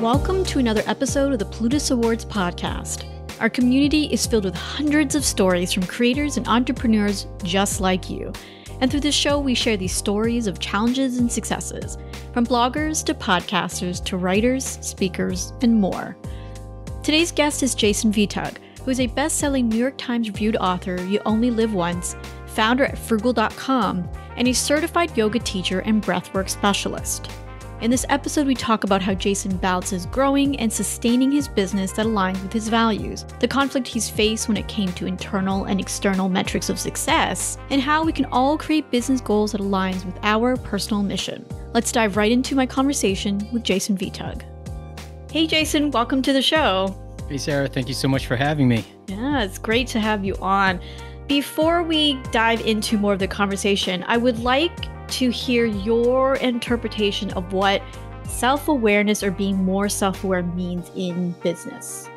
Welcome to another episode of the Plutus Awards Podcast. Our community is filled with hundreds of stories from creators and entrepreneurs just like you. And through this show, we share these stories of challenges and successes, from bloggers to podcasters to writers, speakers, and more. Today's guest is Jason Vitug, who is a best-selling New York Times reviewed author, You Only Live Once, founder at Phroogal.com, and a certified yoga teacher and breathwork specialist. In this episode, we talk about how Jason balances growing and sustaining his business that aligns with his values, the conflict he's faced when it came to internal and external metrics of success, and how we can all create business goals that aligns with our personal mission. Let's dive right into my conversation with Jason Vitug. Hey Jason, welcome to the show. Hey Sarah, thank you so much for having me. Yeah, it's great to have you on. Before we dive into more of the conversation, I would like to hear your interpretation of what self-awareness or being more self-aware means in business.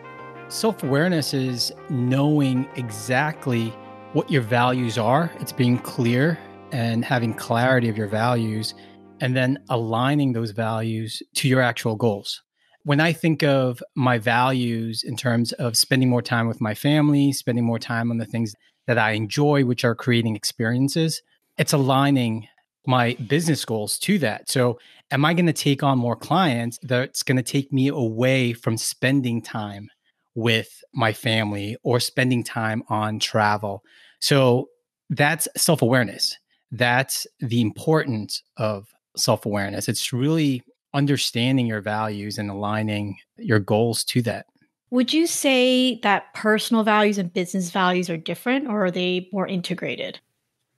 Self-awareness is knowing exactly what your values are. It's being clear and having clarity of your values, and then aligning those values to your actual goals. When I think of my values in terms of spending more time with my family, spending more time on the things that I enjoy, which are creating experiences, it's aligning my business goals to that. So am I going to take on more clients that's going to take me away from spending time with my family or spending time on travel? So that's self-awareness. That's the importance of self-awareness. It's really understanding your values and aligning your goals to that. Would you say that personal values and business values are different, or are they more integrated?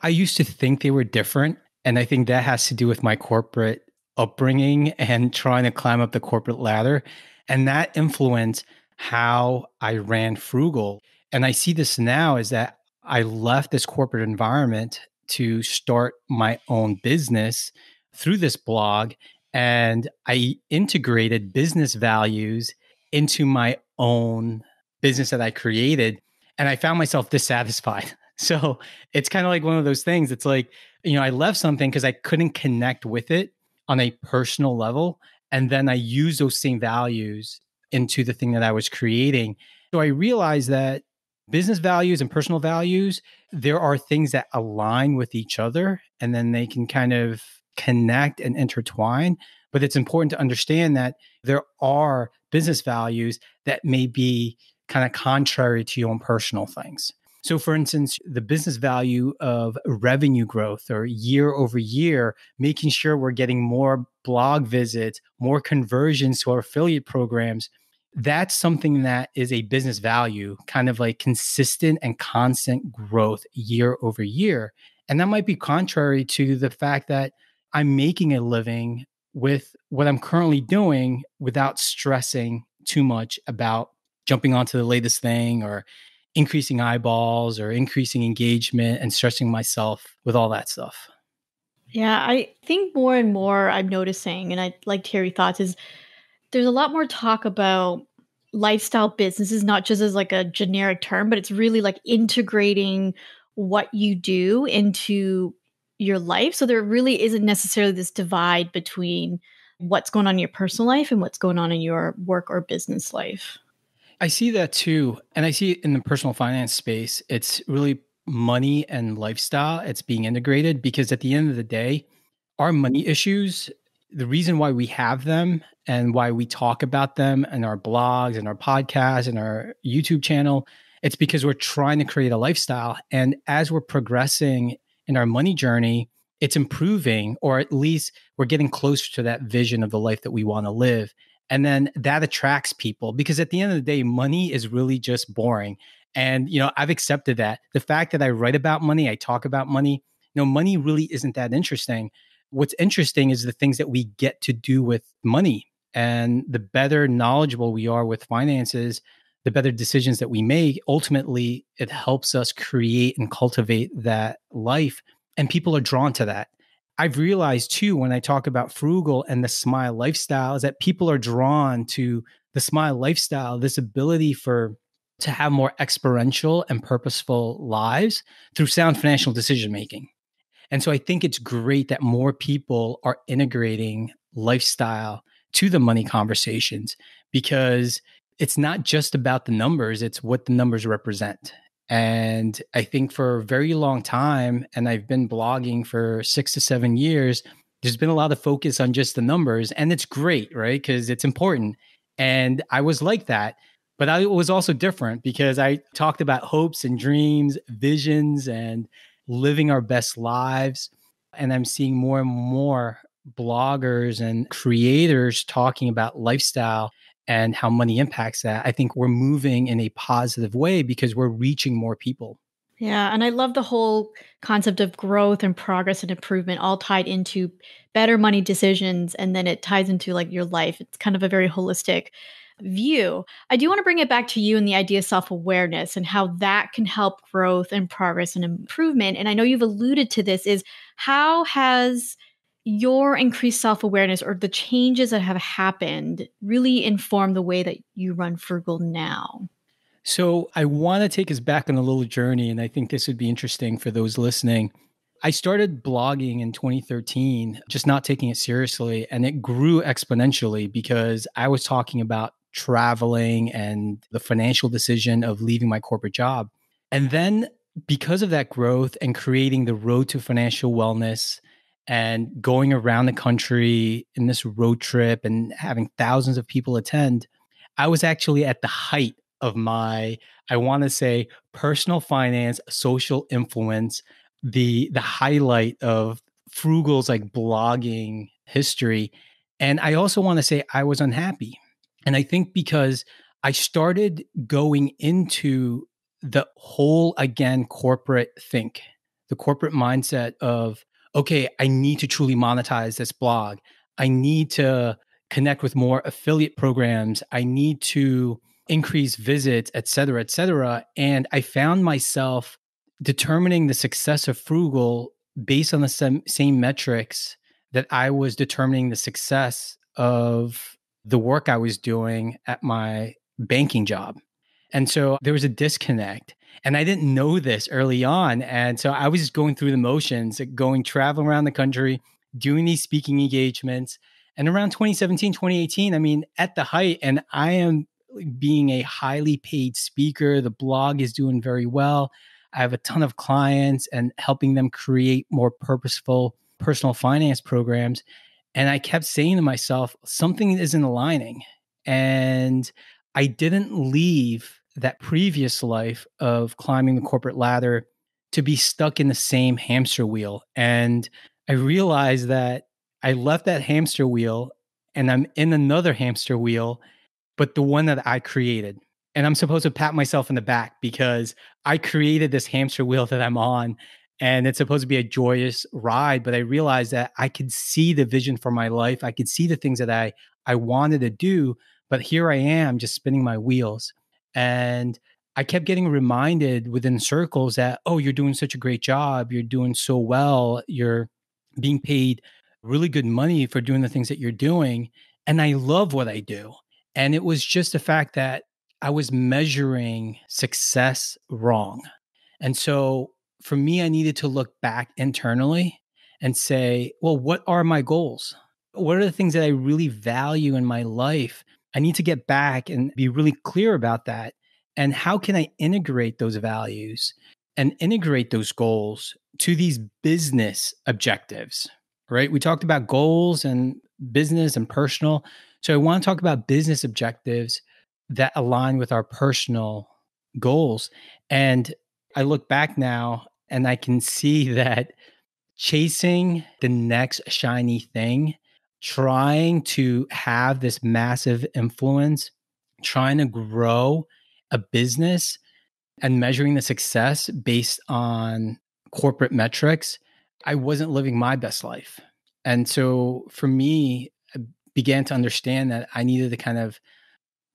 I used to think they were different. And I think that has to do with my corporate upbringing and trying to climb up the corporate ladder. And that influenced how I ran Phroogal. And I see this now is that I left this corporate environment to start my own business through this blog. And I integrated business values into my own business that I created. And I found myself dissatisfied. So it's kind of like one of those things. It's like, I left something because I couldn't connect with it on a personal level. And then I used those same values into the thing that I was creating. So I realized that business values and personal values, there are things that align with each other, and then they can kind of connect and intertwine. But it's important to understand that there are business values that may be kind of contrary to your own personal things. So for instance, the business value of revenue growth or year over year, making sure we're getting more blog visits, more conversions to our affiliate programs, that's something that is a business value, kind of like consistent and constant growth year over year. And that might be contrary to the fact that I'm making a living with what I'm currently doing without stressing too much about jumping onto the latest thing or increasing eyeballs or increasing engagement and stressing myself with all that stuff. Yeah, I think more and more I'm noticing, and I'd like to hear your thoughts, is there's a lot more talk about lifestyle businesses, not just as like a generic term, but it's really like integrating what you do into your life. So there really isn't necessarily this divide between what's going on in your personal life and what's going on in your work or business life. I see that too. And I see it in the personal finance space. It's really money and lifestyle. It's being integrated because at the end of the day, our money issues, the reason why we have them and why we talk about them in our blogs and our podcasts and our YouTube channel, it's because we're trying to create a lifestyle. And as we're progressing in our money journey, it's improving, or at least we're getting closer to that vision of the life that we want to live. And then that attracts people because at the end of the day, money is really just boring. And, I've accepted that. The fact that I write about money, I talk about money, money really isn't that interesting. What's interesting is the things that we get to do with money. And the better knowledgeable we are with finances, the better decisions that we make, ultimately, it helps us create and cultivate that life. And people are drawn to that. I've realized too, when I talk about Phroogal and the smile lifestyle, is that people are drawn to the smile lifestyle, this ability to have more experiential and purposeful lives through sound financial decision making. And so I think it's great that more people are integrating lifestyle to the money conversations, because it's not just about the numbers, it's what the numbers represent. And I think for a very long time, and I've been blogging for 6 to 7 years, there's been a lot of focus on just the numbers, and it's great, right? Because it's important. And I was like that, but I was also different because I talked about hopes and dreams, visions, and living our best lives. And I'm seeing more and more bloggers and creators talking about lifestyle and how money impacts that. I think we're moving in a positive way because we're reaching more people. Yeah. And I love the whole concept of growth and progress and improvement all tied into better money decisions. And then it ties into like your life. It's kind of a very holistic view. I do want to bring it back to you and the idea of self-awareness and how that can help growth and progress and improvement. And I know you've alluded to this, is how has your increased self-awareness or the changes that have happened really informed the way that you run Frugal now? So I want to take us back on a little journey, and I think this would be interesting for those listening. I started blogging in 2013, just not taking it seriously, and it grew exponentially because I was talking about traveling and the financial decision of leaving my corporate job. And then because of that growth and creating the road to financial wellness and going around the country in this road trip and having thousands of people attend, I was actually at the height of my, I want to say, personal finance, social influence, the highlight of Frugal's like blogging history. And I also want to say I was unhappy. And I think because I started going into the whole, again, corporate think, the corporate mindset of, okay, I need to truly monetize this blog. I need to connect with more affiliate programs. I need to increase visits, et cetera, et cetera. And I found myself determining the success of Frugal based on the same metrics that I was determining the success of the work I was doing at my banking job. And so there was a disconnect. And I didn't know this early on. And so I was just going through the motions, traveling around the country, doing these speaking engagements. And around 2017, 2018, I mean, at the height, and I am being a highly paid speaker, the blog is doing very well. I have a ton of clients and helping them create more purposeful personal finance programs. And I kept saying to myself, something isn't aligning. And I didn't leave that previous life of climbing the corporate ladder to be stuck in the same hamster wheel. And I realized that I left that hamster wheel and I'm in another hamster wheel, but the one that I created. And I'm supposed to pat myself in the back because I created this hamster wheel that I'm on. And it's supposed to be a joyous ride. But I realized that I could see the vision for my life. I could see the things that I wanted to do. But here I am just spinning my wheels. And I kept getting reminded within circles that, oh, you're doing such a great job. You're doing so well. You're being paid really good money for doing the things that you're doing. And I love what I do. And it was just the fact that I was measuring success wrong. And so for me, I needed to look back internally and say, well, what are my goals? What are the things that I really value in my life? I need to get back and be really clear about that. And how can I integrate those values and integrate those goals to these business objectives, right? We talked about goals and business and personal. So I want to talk about business objectives that align with our personal goals. And I look back now and I can see that chasing the next shiny thing, trying to have this massive influence, trying to grow a business and measuring the success based on corporate metrics, I wasn't living my best life. And so for me, I began to understand that I needed to kind of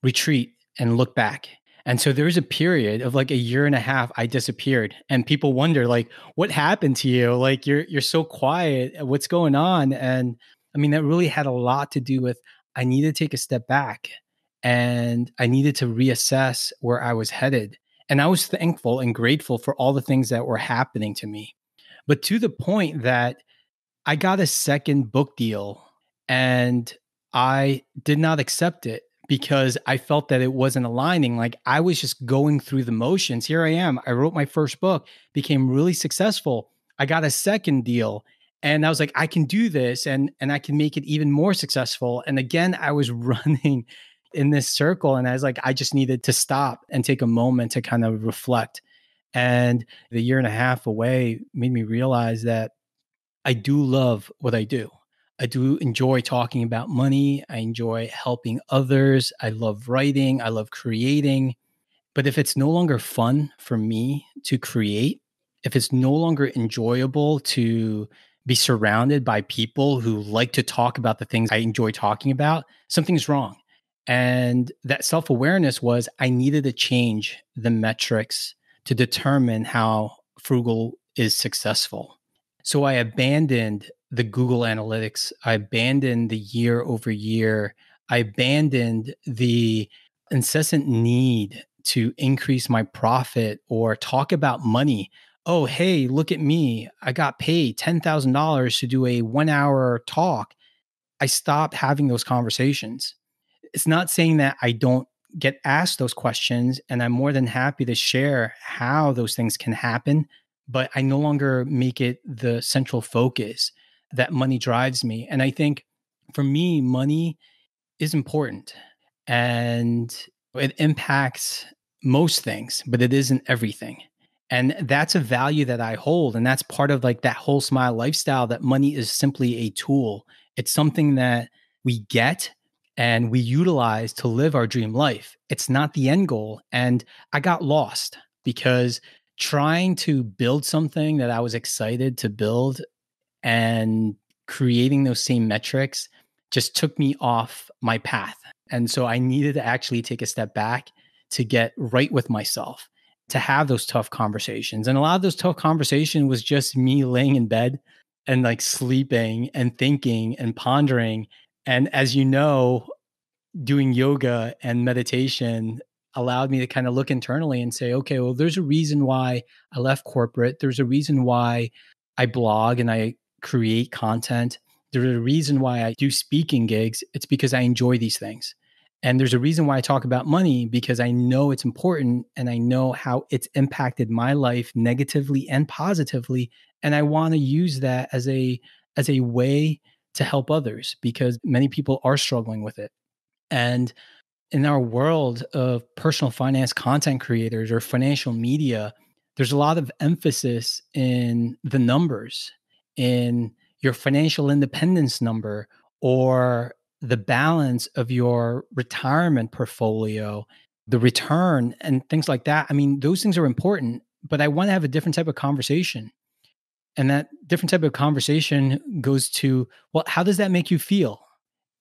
retreat and look back. And so there was a period of like a year and a half, I disappeared. And people wonder, like, what happened to you? Like, you're so quiet. What's going on? And I mean, that really had a lot to do with I needed to take a step back and I needed to reassess where I was headed. And I was thankful and grateful for all the things that were happening to me. But to the point that I got a second book deal and I did not accept it because I felt that it wasn't aligning. Like I was just going through the motions. Here I am. I wrote my first book, became really successful. I got a second deal. And I was like, I can do this and I can make it even more successful. And again, I was running in this circle. And I was like, I just needed to stop and take a moment to kind of reflect. And the year and a half away made me realize that I do love what I do. I do enjoy talking about money. I enjoy helping others. I love writing. I love creating. But if it's no longer fun for me to create, if it's no longer enjoyable to be surrounded by people who like to talk about the things I enjoy talking about, something's wrong. And that self-awareness was I needed to change the metrics to determine how frugal is successful. So I abandoned the Google Analytics. I abandoned the year over year. I abandoned the incessant need to increase my profit or talk about money. Oh, hey, look at me. I got paid $10,000 to do a 1-hour talk. I stopped having those conversations. It's not saying that I don't get asked those questions, and I'm more than happy to share how those things can happen, but I no longer make it the central focus that money drives me. And I think for me, money is important and it impacts most things, but it isn't everything. And that's a value that I hold. And that's part of like that whole smile lifestyle, that money is simply a tool. It's something that we get and we utilize to live our dream life. It's not the end goal. And I got lost because trying to build something that I was excited to build and creating those same metrics just took me off my path. And so I needed to actually take a step back to get right with myself, to have those tough conversations. And a lot of those tough conversations was just me laying in bed and like sleeping and thinking and pondering. And as you know, doing yoga and meditation allowed me to kind of look internally and say, okay, well, there's a reason why I left corporate. There's a reason why I blog and I create content. There's a reason why I do speaking gigs. It's because I enjoy these things. And there's a reason why I talk about money, because I know it's important and I know how it's impacted my life negatively and positively. And I want to use that as a way to help others, because many people are struggling with it. And in our world of personal finance content creators or financial media, there's a lot of emphasis in the numbers, in your financial independence number, or the balance of your retirement portfolio, the return, and things like that. I mean, those things are important, but I want to have a different type of conversation. And that different type of conversation goes to, well, how does that make you feel?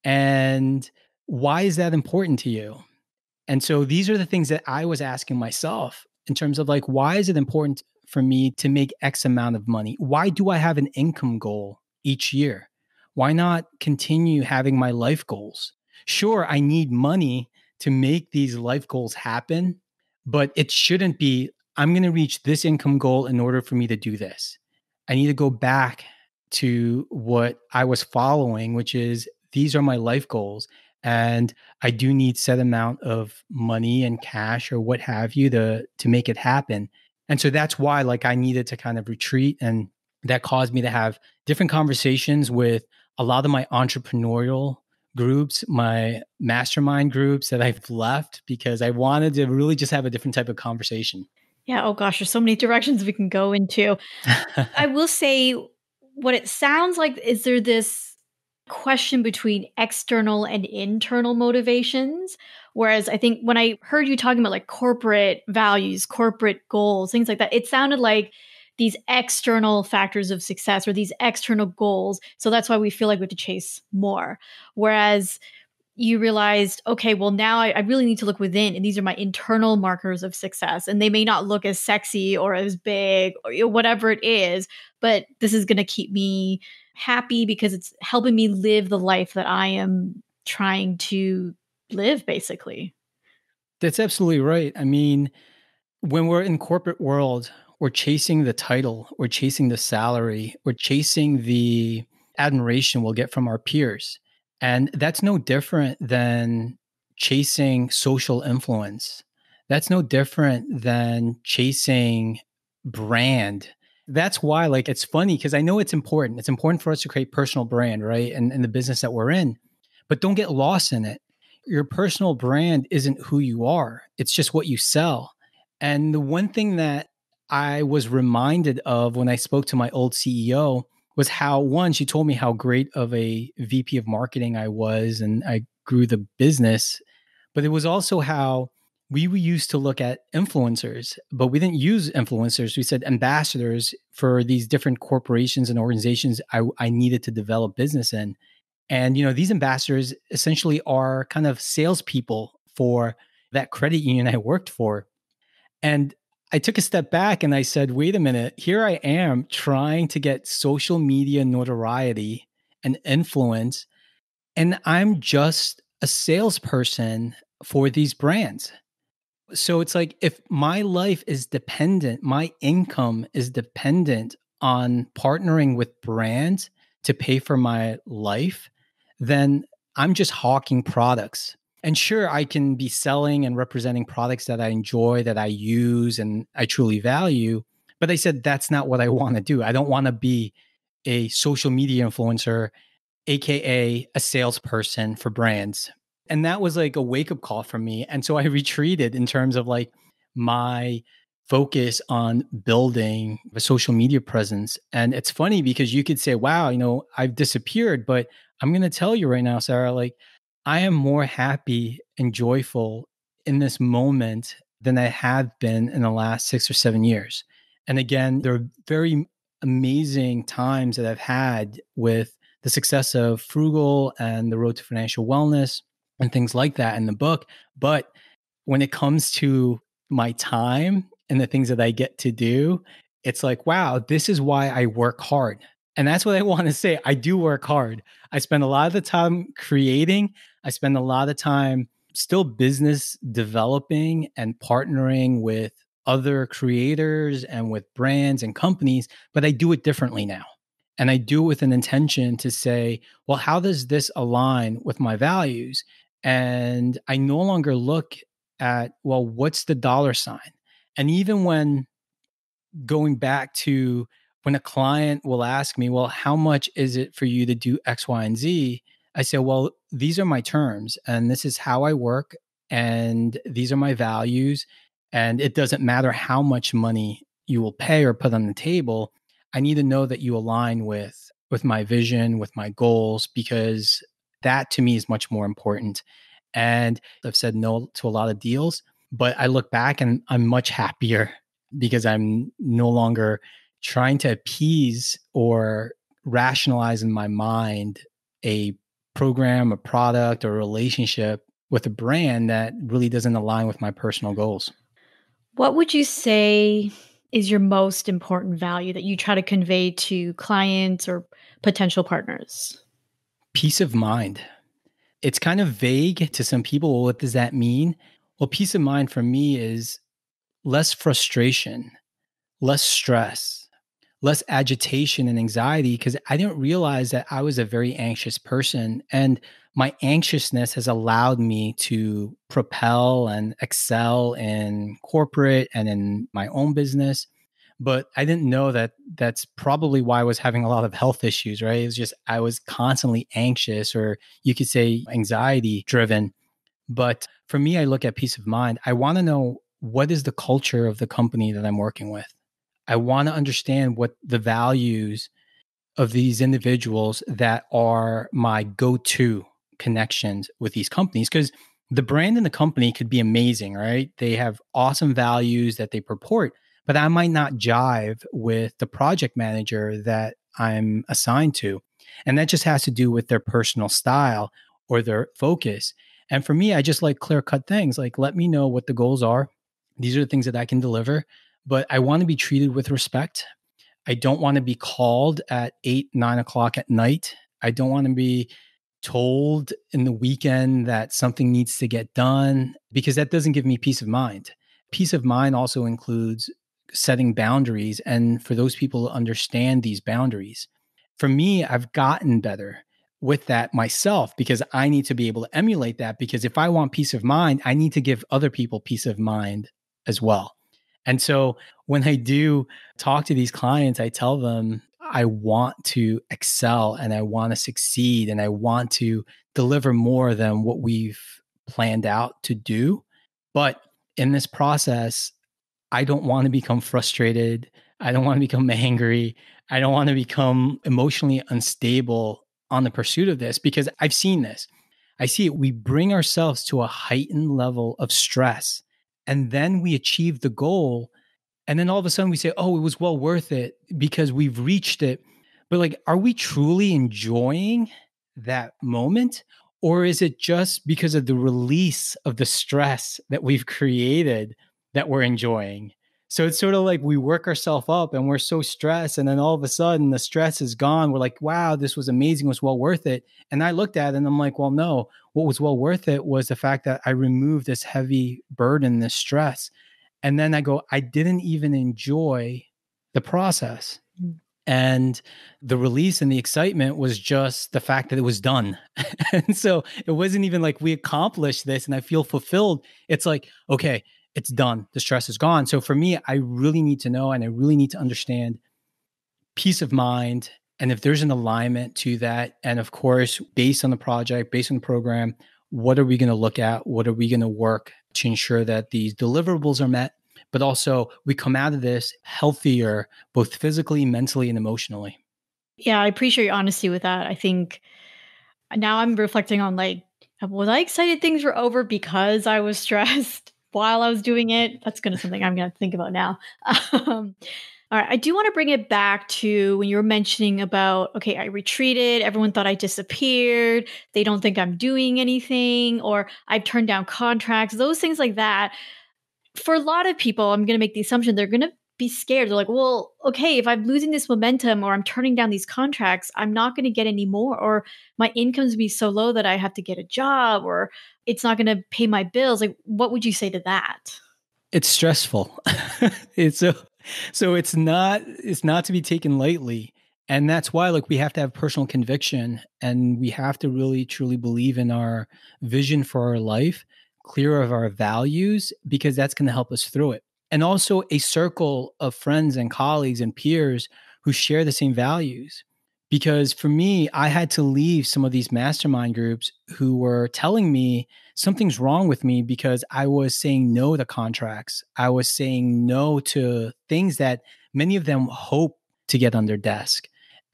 And why is that important to you? And so these are the things that I was asking myself in terms of like, why is it important for me to make X amount of money? Why do I have an income goal each year? Why not continue having my life goals? Sure, I need money to make these life goals happen, but it shouldn't be, I'm going to reach this income goal in order for me to do this. I need to go back to what I was following, which is these are my life goals. And I do need set amount of money and cash or what have you to make it happen. And so that's why like I needed to kind of retreat, and that caused me to have different conversations with a lot of my entrepreneurial groups, my mastermind groups that I've left, because I wanted to really just have a different type of conversation. Yeah. Oh gosh, there's so many directions we can go into. I will say what it sounds like is there this question between external and internal motivations. Whereas I think when I heard you talking about like corporate values, corporate goals, things like that, it sounded like these external factors of success or these external goals. So that's why we feel like we have to chase more. Whereas you realized, okay, well, now I really need to look within, and these are my internal markers of success. And they may not look as sexy or as big or whatever it is, but this is going to keep me happy because it's helping me live the life that I am trying to live, basically. That's absolutely right. I mean, when we're in corporate world, we're chasing the title, we're chasing the salary, we're chasing the admiration we'll get from our peers. And that's no different than chasing social influence. That's no different than chasing brand. That's why, like, it's funny because I know it's important. It's important for us to create personal brand, right? And in the business that we're in, but don't get lost in it. Your personal brand isn't who you are, it's just what you sell. And the one thing that I was reminded of when I spoke to my old CEO was how, one, she told me how great of a VP of marketing I was and I grew the business. But it was also how we used to look at influencers, but we didn't use influencers. We said ambassadors for these different corporations and organizations I needed to develop business in. And, these ambassadors essentially are kind of salespeople for that credit union I worked for. And I took a step back and I said, wait a minute, here I am trying to get social media notoriety and influence, and I'm just a salesperson for these brands. So it's like, if my life is dependent, my income is dependent on partnering with brands to pay for my life, then I'm just hawking products. And sure, I can be selling and representing products that I enjoy, that I use, and I truly value. But I said, that's not what I want to do. I don't want to be a social media influencer, AKA a salesperson for brands. And that was like a wake up call for me. And so I retreated in terms of like my focus on building a social media presence. And it's funny because you could say, wow, I've disappeared, but I'm going to tell you right now, Sarah, like, I am more happy and joyful in this moment than I have been in the last 6 or 7 years. And again, there are very amazing times that I've had with the success of Frugal and the road to financial wellness and things like that in the book. But when it comes to my time and the things that I get to do, it's like, wow, this is why I work hard. And that's what I want to say. I do work hard. I spend a lot of the time creating. I spend a lot of time still business developing and partnering with other creators and with brands and companies, but I do it differently now. And I do it with an intention to say, well, how does this align with my values? And I no longer look at, well, what's the dollar sign? And even when going back to when a client will ask me, well, how much is it for you to do X, Y, and Z? I say, well, these are my terms and this is how I work and these are my values. And it doesn't matter how much money you will pay or put on the table. I need to know that you align with my vision, with my goals, because that to me is much more important. And I've said no to a lot of deals, but I look back and I'm much happier because I'm no longer trying to appease or rationalize in my mind a program, a product, or a relationship with a brand that really doesn't align with my personal goals. What would you say is your most important value that you try to convey to clients or potential partners? Peace of mind. It's kind of vague to some people. Well, what does that mean? Well, peace of mind for me is less frustration, less stress, less agitation and anxiety, because I didn't realize that I was a very anxious person. And my anxiousness has allowed me to propel and excel in corporate and in my own business. But I didn't know that that's probably why I was having a lot of health issues, right? It was just, I was constantly anxious, or you could say anxiety driven. But for me, I look at peace of mind. I want to know, what is the culture of the company that I'm working with? I want to understand what the values of these individuals that are my go-to connections with these companies, because the brand and the company could be amazing, right? They have awesome values that they purport, but I might not jive with the project manager that I'm assigned to. And that just has to do with their personal style or their focus. And for me, I just like clear cut things. Like, let me know what the goals are. These are the things that I can deliver, but I want to be treated with respect. I don't want to be called at 8, 9 o'clock at night. I don't want to be told in the weekend that something needs to get done, because that doesn't give me peace of mind. Peace of mind also includes setting boundaries, and for those people to understand these boundaries. For me, I've gotten better. with that myself because I need to be able to emulate that. Because if I want peace of mind, I need to give other people peace of mind as well. And so when I do talk to these clients, I tell them I want to excel and I want to succeed and I want to deliver more than what we've planned out to do. But in this process, I don't want to become frustrated. I don't want to become angry. I don't want to become emotionally unstable on the pursuit of this because I've seen this. I see it. We bring ourselves to a heightened level of stress and then we achieve the goal. And then all of a sudden we say, oh, it was well worth it because we've reached it. But like, are we truly enjoying that moment? Or is it just because of the release of the stress that we've created that we're enjoying? So it's sort of like we work ourselves up and we're so stressed. And then all of a sudden the stress is gone. We're like, wow, this was amazing. It was well worth it. And I looked at it and I'm like, well, no, what was well worth it was the fact that I removed this heavy burden, this stress. And then I go, I didn't even enjoy the process. And the release and the excitement was just the fact that it was done. And so it wasn't even like we accomplished this and I feel fulfilled. It's like, okay, it's done. The stress is gone. So for me, I really need to know and I really need to understand peace of mind. And if there's an alignment to that, and of course, based on the project, based on the program, what are we going to look at? What are we going to work to ensure that these deliverables are met? But also we come out of this healthier, both physically, mentally, and emotionally. Yeah, I appreciate your honesty with that. I think now I'm reflecting on like, was I excited things were over because I was stressed while I was doing it? That's something I'm going to think about now. All right. I do want to bring it back to when you were mentioning about, okay, I retreated. Everyone thought I disappeared. They don't think I'm doing anything, or I've turned down contracts, those things like that. For a lot of people, I'm going to make the assumption they're going to be scared. They're like, well, okay, if I'm losing this momentum or I'm turning down these contracts, I'm not going to get any more, or my income's be so low that I have to get a job, or it's not going to pay my bills. Like, what would you say to that? It's stressful. So it's not to be taken lightly. And that's why like we have to have personal conviction and we have to really truly believe in our vision for our life, clear of our values, because that's going to help us through it. And also a circle of friends and colleagues and peers who share the same values. Because for me, I had to leave some of these mastermind groups who were telling me something's wrong with me because I was saying no to contracts. I was saying no to things that many of them hope to get on their desk.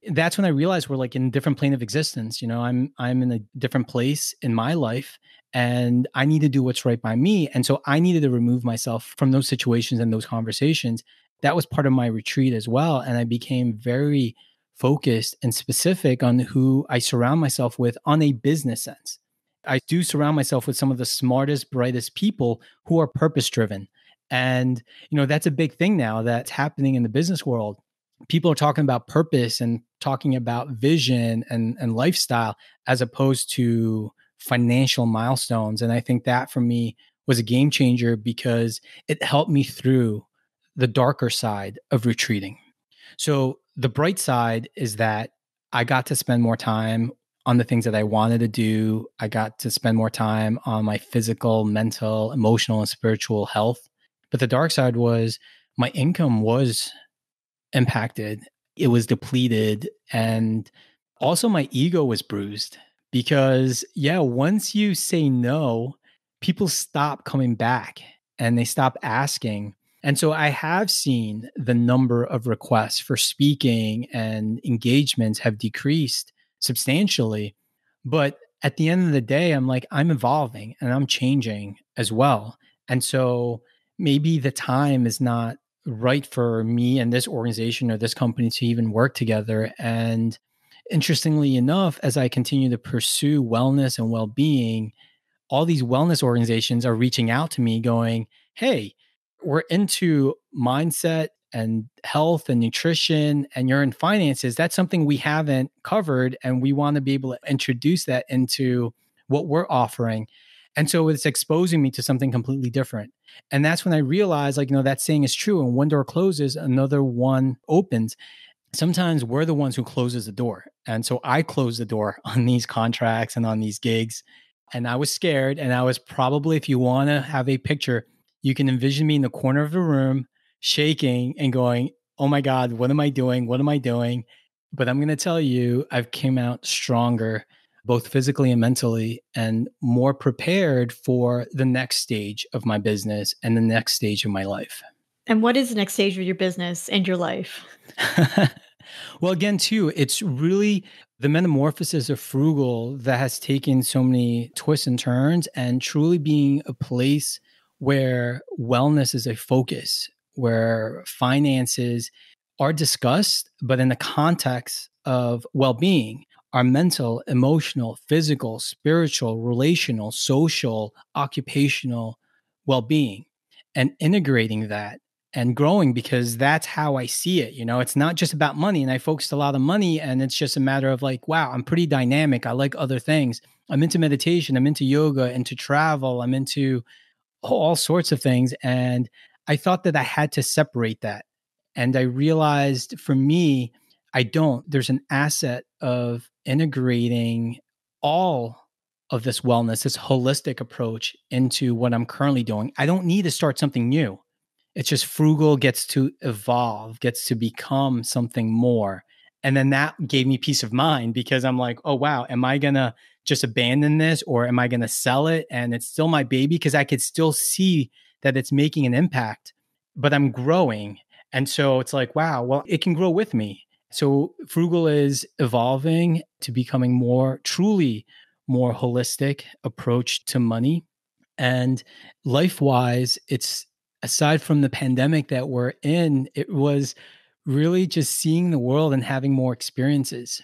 That's when I realized we're like in a different plane of existence. You know, I'm in a different place in my life and I need to do what's right by me. And so I needed to remove myself from those situations and those conversations. That was part of my retreat as well. And I became very focused and specific on who I surround myself with on a business sense. I do surround myself with some of the smartest, brightest people who are purpose driven. And, you know, that's a big thing now that's happening in the business world. People are talking about purpose and talking about vision and lifestyle as opposed to financial milestones. And I think that for me was a game changer because it helped me through the darker side of retreating. So the bright side is that I got to spend more time on the things that I wanted to do. I got to spend more time on my physical, mental, emotional, and spiritual health. But the dark side was my income was impacted. It was depleted. And also my ego was bruised because, yeah, once you say no, people stop coming back and they stop asking. And so I have seen the number of requests for speaking and engagements have decreased substantially. But at the end of the day, I'm like, I'm evolving and I'm changing as well. And so maybe the time is not right for me and this organization or this company to even work together. And interestingly enough, as I continue to pursue wellness and well-being, all these wellness organizations are reaching out to me going, hey, we're into mindset and health and nutrition and you're in finances. That's something we haven't covered. And we want to be able to introduce that into what we're offering. And so it's exposing me to something completely different. And that's when I realized, like, you know, that saying is true. And one door closes, another one opens. sometimes we're the ones who closes the door. And so I closed the door on these contracts and on these gigs. And I was scared. And I was probably, if you want to have a picture, you can envision me in the corner of the room, shaking and going, oh my God, what am I doing? What am I doing? But I'm going to tell you, I've came out stronger, both physically and mentally, and more prepared for the next stage of my business and the next stage of my life. And what is the next stage of your business and your life? Well, again, too, it's really the metamorphosis of Frugal that has taken so many twists and turns, and truly being a place where wellness is a focus, where finances are discussed, but in the context of well-being, our mental, emotional, physical, spiritual, relational, social, occupational well-being, and integrating that and growing, because that's how I see it. You know, it's not just about money. And I focused a lot on money, and it's just a matter of like, wow, I'm pretty dynamic. I like other things. I'm into meditation. I'm into yoga, into travel. I'm into all sorts of things. And I thought that I had to separate that. And I realized for me, I don't. There's an asset of integrating all of this wellness, this holistic approach into what I'm currently doing. I don't need to start something new. It's just Frugal gets to evolve, gets to become something more. And then that gave me peace of mind, because I'm like, oh, wow, am I going to just abandon this, or am I going to sell it? And it's still my baby, because I could still see that it's making an impact, but I'm growing. And so it's like, wow, well, it can grow with me. So Frugal is evolving to becoming more, truly more holistic approach to money. And life-wise, it's, aside from the pandemic that we're in, it was really just seeing the world and having more experiences.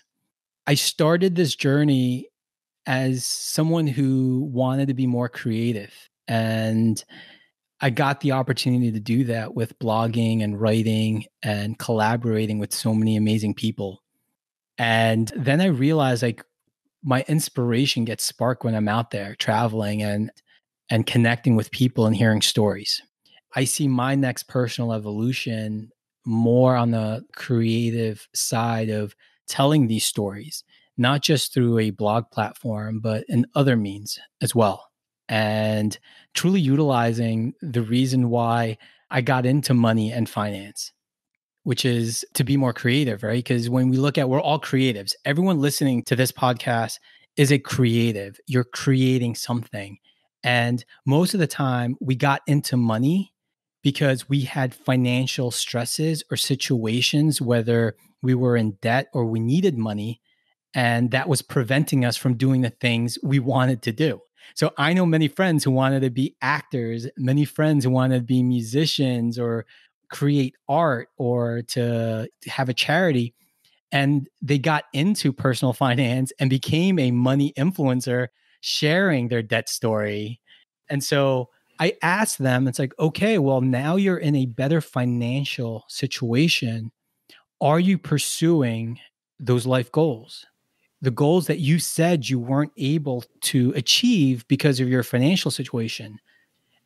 I started this journey as someone who wanted to be more creative, and I got the opportunity to do that with blogging and writing and collaborating with so many amazing people. And then I realized, like, my inspiration gets sparked when I'm out there traveling and connecting with people and hearing stories. I see my next personal evolution more on the creative side of telling these stories, not just through a blog platform, but in other means as well. And truly utilizing the reason why I got into money and finance, which is to be more creative, right? Because when we look at, we're all creatives. Everyone listening to this podcast is a creative. You're creating something. And most of the time we got into money because we had financial stresses or situations, whether we were in debt or we needed money, and that was preventing us from doing the things we wanted to do. So I know many friends who wanted to be actors, many friends who wanted to be musicians or create art or to have a charity. And they got into personal finance and became a money influencer, sharing their debt story. And so I asked them, it's like, okay, well, now you're in a better financial situation. Are you pursuing those life goals? The goals that you said you weren't able to achieve because of your financial situation.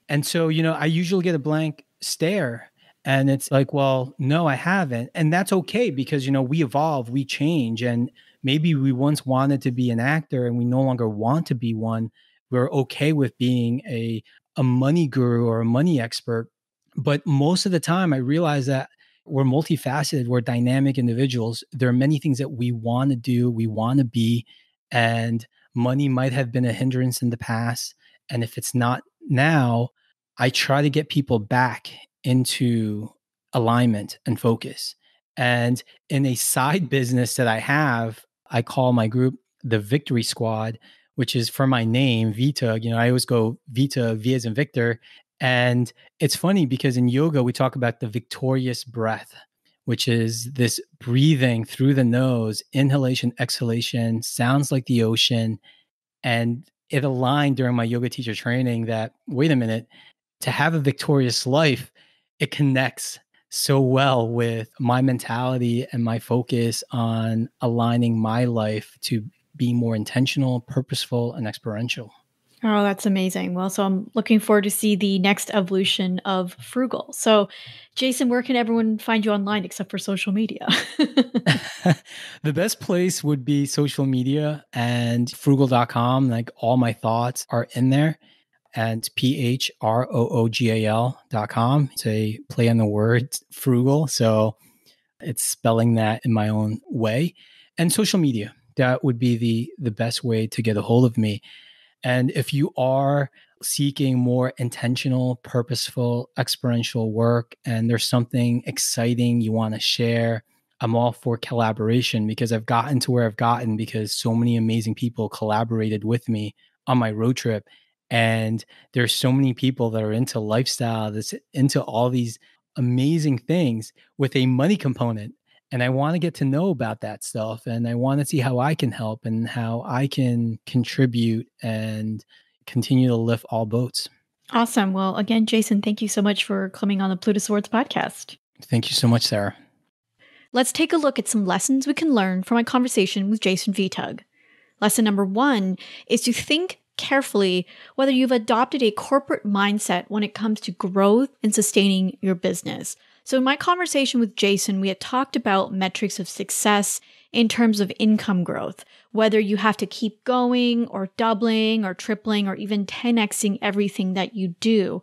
And so, you know, I usually get a blank stare, and it's like, well, no, I haven't. And that's okay, because, you know, we evolve, we change. And maybe we once wanted to be an actor and we no longer want to be one. We're okay with being a money guru or a money expert. But most of the time I realize that we're multifaceted, we're dynamic individuals. There are many things that we want to do, we want to be, and money might have been a hindrance in the past. And if it's not now, I try to get people back into alignment and focus. And in a side business that I have, I call my group the Victory Squad, which is for my name, Vitug. You know, I always go Vitug, V as in Victor. And it's funny because in yoga, we talk about the victorious breath, which is this breathing through the nose, inhalation, exhalation, sounds like the ocean. And it aligned during my yoga teacher training that, wait a minute, to have a victorious life, it connects so well with my mentality and my focus on aligning my life to be more intentional, purposeful, and experiential. Oh, that's amazing. Well, so I'm looking forward to see the next evolution of Frugal. So, Jason, where can everyone find you online except for social media? The best place would be social media and frugal.com. Like all my thoughts are in there. And PHROOGAL.com. It's a play on the word frugal. So it's spelling that in my own way. And social media. That would be the best way to get a hold of me. And if you are seeking more intentional, purposeful, experiential work, and there's something exciting you want to share, I'm all for collaboration, because I've gotten to where I've gotten because so many amazing people collaborated with me on my road trip. And there's so many people that are into lifestyle, that's into all these amazing things with a money component. And I want to get to know about that stuff. And I want to see how I can help and how I can contribute and continue to lift all boats. Awesome. Well, again, Jason, thank you so much for coming on the Plutus Awards podcast. Thank you so much, Sarah. Let's take a look at some lessons we can learn from my conversation with Jason Vitug. Lesson number 1 is to think carefully whether you've adopted a corporate mindset when it comes to growth and sustaining your business. So in my conversation with Jason, we had talked about metrics of success in terms of income growth, whether you have to keep going or doubling or tripling or even 10xing everything that you do.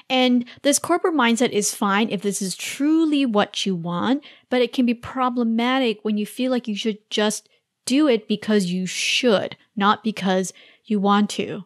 And this corporate mindset is fine if this is truly what you want, but it can be problematic when you feel like you should just do it because you should, not because you want to.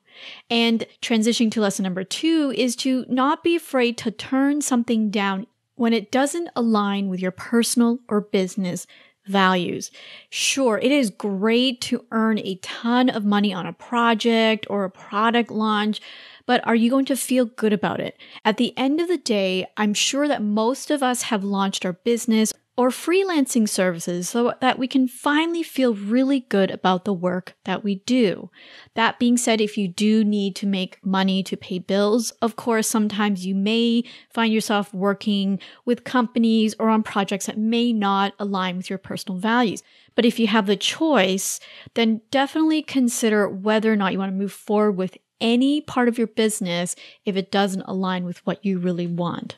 And transitioning to lesson number 2 is to not be afraid to turn something down when it doesn't align with your personal or business values. Sure, it is great to earn a ton of money on a project or a product launch, but are you going to feel good about it? At the end of the day, I'm sure that most of us have launched our business or freelancing services so that we can finally feel really good about the work that we do. That being said, if you do need to make money to pay bills, of course, sometimes you may find yourself working with companies or on projects that may not align with your personal values. But if you have the choice, then definitely consider whether or not you want to move forward with any part of your business if it doesn't align with what you really want.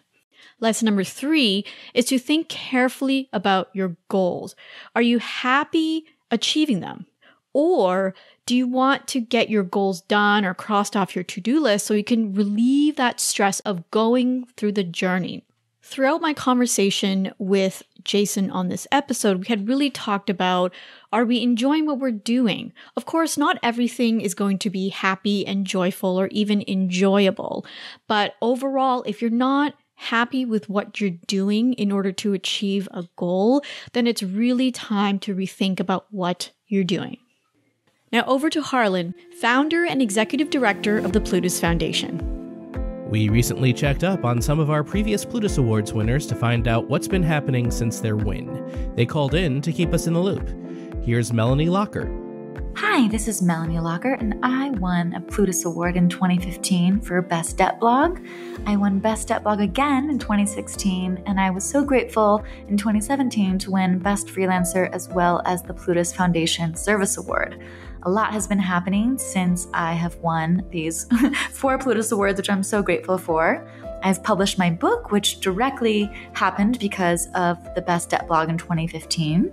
Lesson number 3 is to think carefully about your goals. Are you happy achieving them? Or do you want to get your goals done or crossed off your to-do list so you can relieve that stress of going through the journey? Throughout my conversation with Jason on this episode, we had really talked about, are we enjoying what we're doing? Of course, not everything is going to be happy and joyful or even enjoyable. But overall, if you're not happy with what you're doing in order to achieve a goal, then it's really time to rethink about what you're doing. Now over to Harlan, founder and executive director of the Plutus Foundation. We recently checked up on some of our previous Plutus Awards winners to find out what's been happening since their win. They called in to keep us in the loop. Here's Melanie Locker. Hi, this is Melanie Locker, and I won a Plutus Award in 2015 for Best Debt Blog. I won Best Debt Blog again in 2016, and I was so grateful in 2017 to win Best Freelancer as well as the Plutus Foundation Service Award. A lot has been happening since I have won these 4 Plutus Awards, which I'm so grateful for. I've published my book, which directly happened because of the Best Debt Blog in 2015.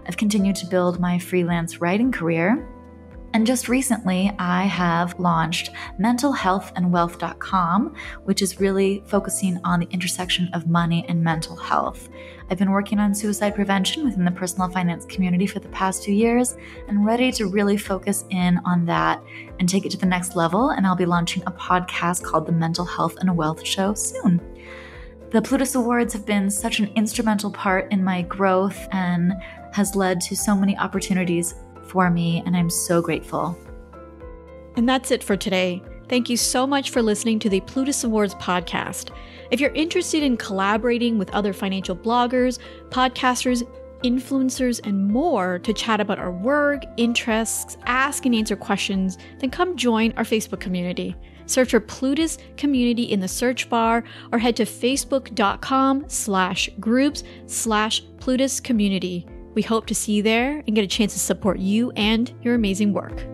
I've continued to build my freelance writing career. And just recently, I have launched mentalhealthandwealth.com, which is really focusing on the intersection of money and mental health. I've been working on suicide prevention within the personal finance community for the past 2 years and ready to really focus in on that and take it to the next level. And I'll be launching a podcast called The Mental Health and Wealth Show soon. The Plutus Awards have been such an instrumental part in my growth and has led to so many opportunities for me, and I'm so grateful. And that's it for today. Thank you so much for listening to the Plutus Awards podcast. If you're interested in collaborating with other financial bloggers, podcasters, influencers, and more to chat about our work, interests, ask and answer questions, then come join our Facebook community. Search for Plutus Community in the search bar or head to facebook.com/groups/Plutus Community. We hope to see you there and get a chance to support you and your amazing work.